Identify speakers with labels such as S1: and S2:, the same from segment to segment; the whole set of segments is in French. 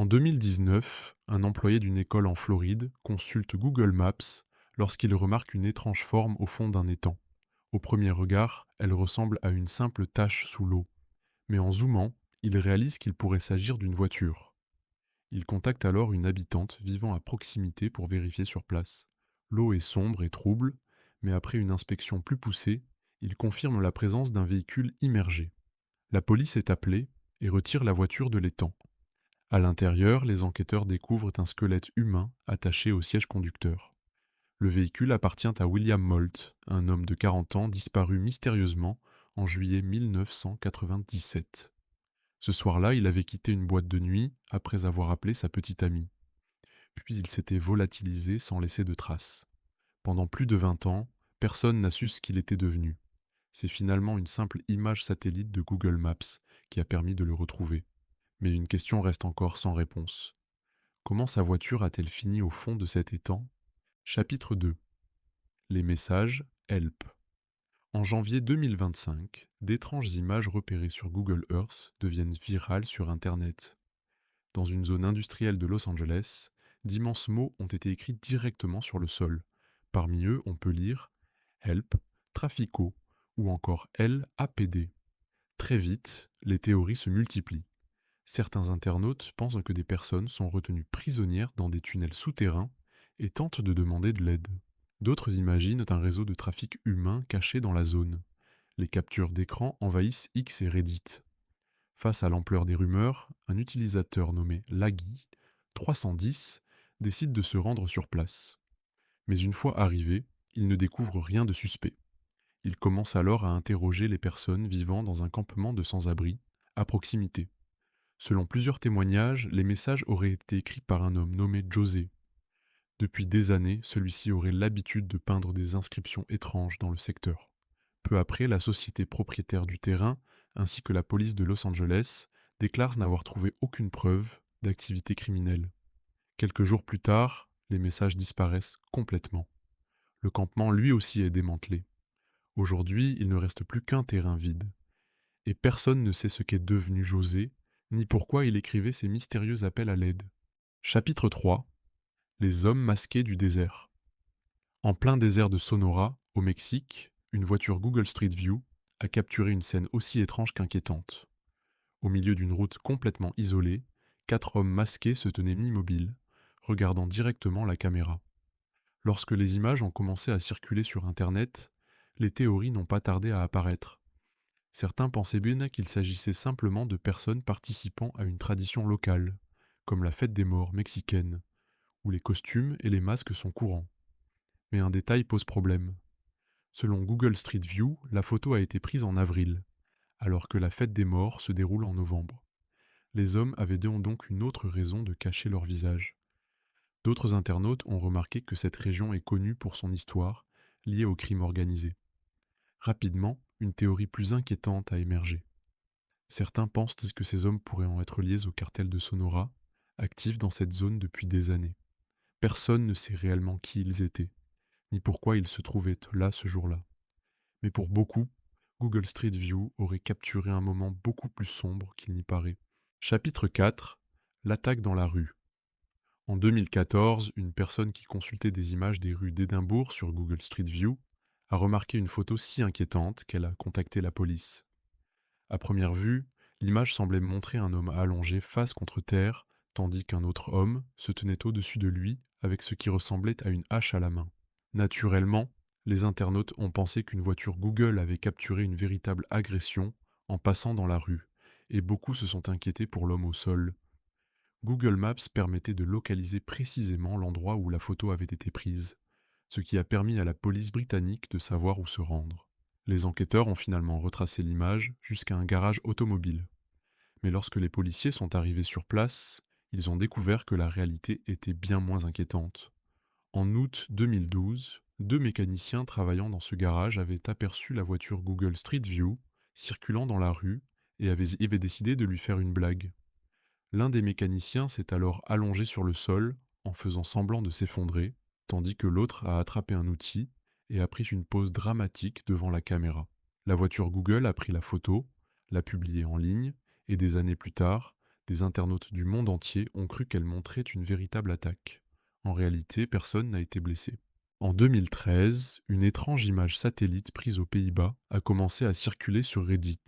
S1: En 2019, un employé d'une école en Floride consulte Google Maps lorsqu'il remarque une étrange forme au fond d'un étang. Au premier regard, elle ressemble à une simple tache sous l'eau, mais en zoomant, il réalise qu'il pourrait s'agir d'une voiture. Il contacte alors une habitante vivant à proximité pour vérifier sur place. L'eau est sombre et trouble, mais après une inspection plus poussée, il confirme la présence d'un véhicule immergé. La police est appelée et retire la voiture de l'étang. À l'intérieur, les enquêteurs découvrent un squelette humain attaché au siège conducteur. Le véhicule appartient à William Moult, un homme de 40 ans disparu mystérieusement en juillet 1997. Ce soir-là, il avait quitté une boîte de nuit après avoir appelé sa petite amie. Puis il s'était volatilisé sans laisser de traces. Pendant plus de 20 ans, personne n'a su ce qu'il était devenu. C'est finalement une simple image satellite de Google Maps qui a permis de le retrouver. Mais une question reste encore sans réponse. Comment sa voiture a-t-elle fini au fond de cet étang? Chapitre 2. Les messages Help. En janvier 2025, d'étranges images repérées sur Google Earth deviennent virales sur Internet. Dans une zone industrielle de Los Angeles, d'immenses mots ont été écrits directement sur le sol. Parmi eux, on peut lire Help, Trafico ou encore LAPD. Très vite, les théories se multiplient. Certains internautes pensent que des personnes sont retenues prisonnières dans des tunnels souterrains et tentent de demander de l'aide. D'autres imaginent un réseau de trafic humain caché dans la zone. Les captures d'écran envahissent X et Reddit. Face à l'ampleur des rumeurs, un utilisateur nommé Laggy310 décide de se rendre sur place. Mais une fois arrivé, il ne découvre rien de suspect. Il commence alors à interroger les personnes vivant dans un campement de sans-abri, à proximité. Selon plusieurs témoignages, les messages auraient été écrits par un homme nommé José. Depuis des années, celui-ci aurait l'habitude de peindre des inscriptions étranges dans le secteur. Peu après, la société propriétaire du terrain, ainsi que la police de Los Angeles, déclarent n'avoir trouvé aucune preuve d'activité criminelle. Quelques jours plus tard, les messages disparaissent complètement. Le campement lui aussi est démantelé. Aujourd'hui, il ne reste plus qu'un terrain vide. Et personne ne sait ce qu'est devenu José, ni pourquoi il écrivait ces mystérieux appels à l'aide. Chapitre 3. Les hommes masqués du désert. En plein désert de Sonora, au Mexique, une voiture Google Street View a capturé une scène aussi étrange qu'inquiétante. Au milieu d'une route complètement isolée, 4 hommes masqués se tenaient immobiles, regardant directement la caméra. Lorsque les images ont commencé à circuler sur Internet, les théories n'ont pas tardé à apparaître. Certains pensaient bien qu'il s'agissait simplement de personnes participant à une tradition locale, comme la fête des morts mexicaine, où les costumes et les masques sont courants. Mais un détail pose problème. Selon Google Street View, la photo a été prise en avril, alors que la fête des morts se déroule en novembre. Les hommes avaient donc une autre raison de cacher leur visage. D'autres internautes ont remarqué que cette région est connue pour son histoire, liée au crime organisé. Rapidement, une théorie plus inquiétante a émergé. Certains pensent que ces hommes pourraient en être liés au cartel de Sonora, actif dans cette zone depuis des années. Personne ne sait réellement qui ils étaient, ni pourquoi ils se trouvaient là ce jour-là. Mais pour beaucoup, Google Street View aurait capturé un moment beaucoup plus sombre qu'il n'y paraît. Chapitre 4. L'attaque dans la rue. En 2014, une personne qui consultait des images des rues d'Édimbourg sur Google Street View a remarqué une photo si inquiétante qu'elle a contacté la police. À première vue, l'image semblait montrer un homme allongé face contre terre, tandis qu'un autre homme se tenait au-dessus de lui avec ce qui ressemblait à une hache à la main. Naturellement, les internautes ont pensé qu'une voiture Google avait capturé une véritable agression en passant dans la rue, et beaucoup se sont inquiétés pour l'homme au sol. Google Maps permettait de localiser précisément l'endroit où la photo avait été prise, ce qui a permis à la police britannique de savoir où se rendre. Les enquêteurs ont finalement retracé l'image jusqu'à un garage automobile. Mais lorsque les policiers sont arrivés sur place, ils ont découvert que la réalité était bien moins inquiétante. En août 2012, 2 mécaniciens travaillant dans ce garage avaient aperçu la voiture Google Street View circulant dans la rue et avaient décidé de lui faire une blague. L'un des mécaniciens s'est alors allongé sur le sol en faisant semblant de s'effondrer, tandis que l'autre a attrapé un outil et a pris une pose dramatique devant la caméra. La voiture Google a pris la photo, l'a publiée en ligne, et des années plus tard, Des internautes du monde entier ont cru qu'elle montrait une véritable attaque. En réalité, personne n'a été blessé. En 2013, une étrange image satellite prise aux Pays-Bas a commencé à circuler sur Reddit.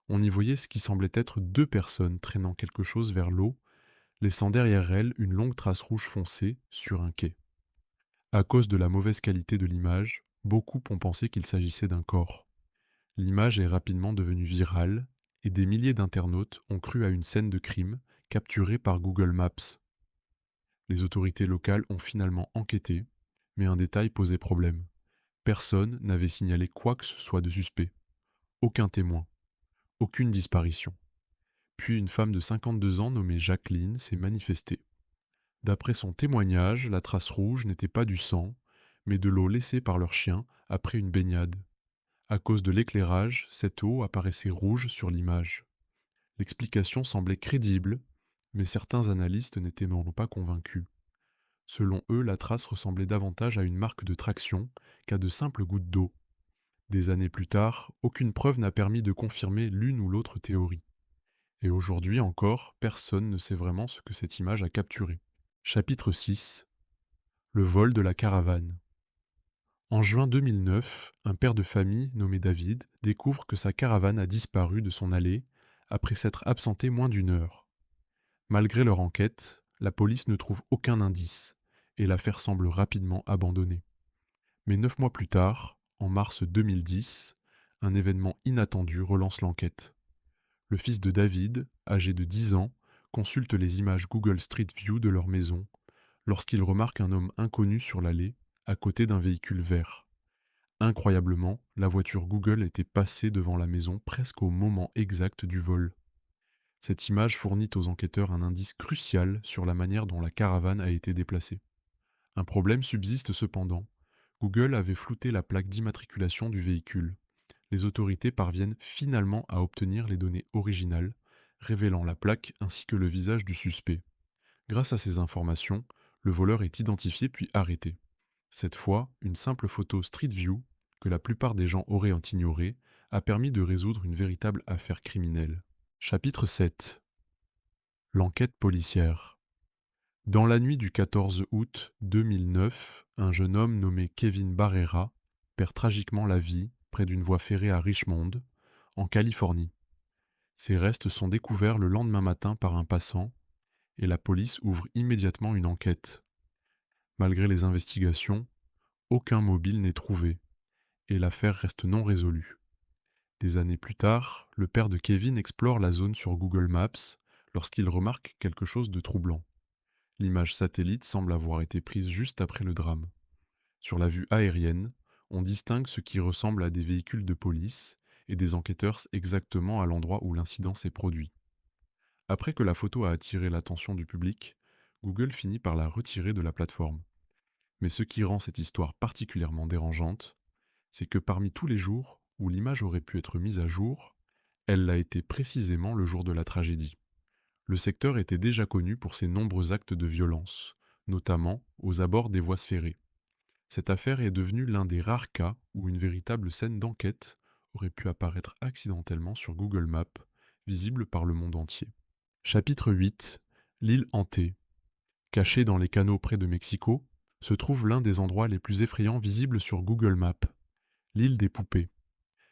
S1: On y voyait ce qui semblait être deux personnes traînant quelque chose vers l'eau, laissant derrière elles une longue trace rouge foncée sur un quai. À cause de la mauvaise qualité de l'image, beaucoup ont pensé qu'il s'agissait d'un corps. L'image est rapidement devenue virale et des milliers d'internautes ont cru à une scène de crime capturée par Google Maps. Les autorités locales ont finalement enquêté, mais un détail posait problème. Personne n'avait signalé quoi que ce soit de suspect. Aucun témoin, aucune disparition. Puis une femme de 52 ans nommée Jacqueline s'est manifestée. D'après son témoignage, la trace rouge n'était pas du sang, mais de l'eau laissée par leur chien après une baignade. À cause de l'éclairage, cette eau apparaissait rouge sur l'image. L'explication semblait crédible, mais certains analystes n'étaient pas convaincus. Selon eux, la trace ressemblait davantage à une marque de traction qu'à de simples gouttes d'eau. Des années plus tard, aucune preuve n'a permis de confirmer l'une ou l'autre théorie. Et aujourd'hui encore, personne ne sait vraiment ce que cette image a capturé. Chapitre 6. Le vol de la caravane. En juin 2009, un père de famille nommé David découvre que sa caravane a disparu de son allée après s'être absenté moins d'une heure. Malgré leur enquête, la police ne trouve aucun indice et l'affaire semble rapidement abandonnée. Mais 9 mois plus tard, en mars 2010, un événement inattendu relance l'enquête. Le fils de David, âgé de 10 ans, consulte les images Google Street View de leur maison lorsqu'il remarque un homme inconnu sur l'allée, à côté d'un véhicule vert. Incroyablement, la voiture Google était passée devant la maison presque au moment exact du vol. Cette image fournit aux enquêteurs un indice crucial sur la manière dont la caravane a été déplacée. Un problème subsiste cependant. Google avait flouté la plaque d'immatriculation du véhicule. Les autorités parviennent finalement à obtenir les données originales, révélant la plaque ainsi que le visage du suspect. Grâce à ces informations, le voleur est identifié puis arrêté. Cette fois, une simple photo Street View, que la plupart des gens auraient ignorée, a permis de résoudre une véritable affaire criminelle. Chapitre 7. L'enquête policière. Dans la nuit du 14 août 2009, un jeune homme nommé Kevin Barrera perd tragiquement la vie près d'une voie ferrée à Richmond, en Californie. Ses restes sont découverts le lendemain matin par un passant et la police ouvre immédiatement une enquête. Malgré les investigations, aucun mobile n'est trouvé et l'affaire reste non résolue. Des années plus tard, le père de Kevin explore la zone sur Google Maps lorsqu'il remarque quelque chose de troublant. L'image satellite semble avoir été prise juste après le drame. Sur la vue aérienne, on distingue ce qui ressemble à des véhicules de police et des enquêteurs exactement à l'endroit où l'incident s'est produit. Après que la photo a attiré l'attention du public, Google finit par la retirer de la plateforme. Mais ce qui rend cette histoire particulièrement dérangeante, c'est que parmi tous les jours où l'image aurait pu être mise à jour, elle l'a été précisément le jour de la tragédie. Le secteur était déjà connu pour ses nombreux actes de violence, notamment aux abords des voies ferrées. Cette affaire est devenue l'un des rares cas où une véritable scène d'enquête aurait pu apparaître accidentellement sur Google Maps, visible par le monde entier. Chapitre 8. L'île hantée. Cachée dans les canaux près de Mexico, se trouve l'un des endroits les plus effrayants visibles sur Google Maps, l'île des poupées.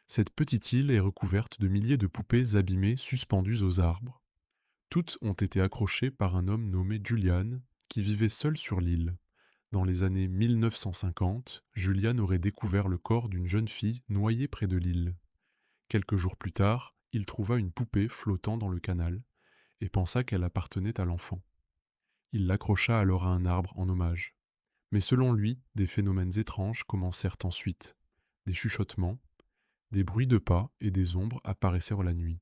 S1: Cette petite île est recouverte de milliers de poupées abîmées suspendues aux arbres. Toutes ont été accrochées par un homme nommé Julian, qui vivait seul sur l'île. Dans les années 1950, Julian aurait découvert le corps d'une jeune fille noyée près de l'île. Quelques jours plus tard, il trouva une poupée flottant dans le canal et pensa qu'elle appartenait à l'enfant. Il l'accrocha alors à un arbre en hommage. Mais selon lui, des phénomènes étranges commencèrent ensuite. Des chuchotements, des bruits de pas et des ombres apparaissèrent la nuit.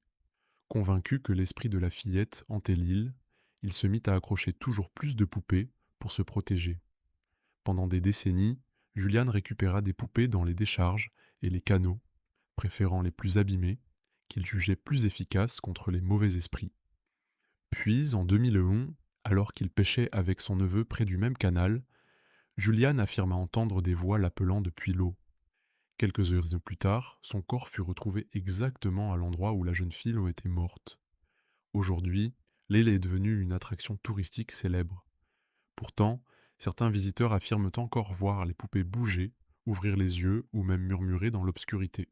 S1: Convaincu que l'esprit de la fillette hantait l'île, il se mit à accrocher toujours plus de poupées pour se protéger. Pendant des décennies, Julian récupéra des poupées dans les décharges et les canaux, préférant les plus abîmées, qu'il jugeait plus efficaces contre les mauvais esprits. Puis, en 2011, alors qu'il pêchait avec son neveu près du même canal, Julian affirma entendre des voix l'appelant depuis l'eau. Quelques heures plus tard, son corps fut retrouvé exactement à l'endroit où la jeune fille était morte. Aujourd'hui, L'île est devenue une attraction touristique célèbre. Pourtant, certains visiteurs affirment encore voir les poupées bouger, ouvrir les yeux ou même murmurer dans l'obscurité.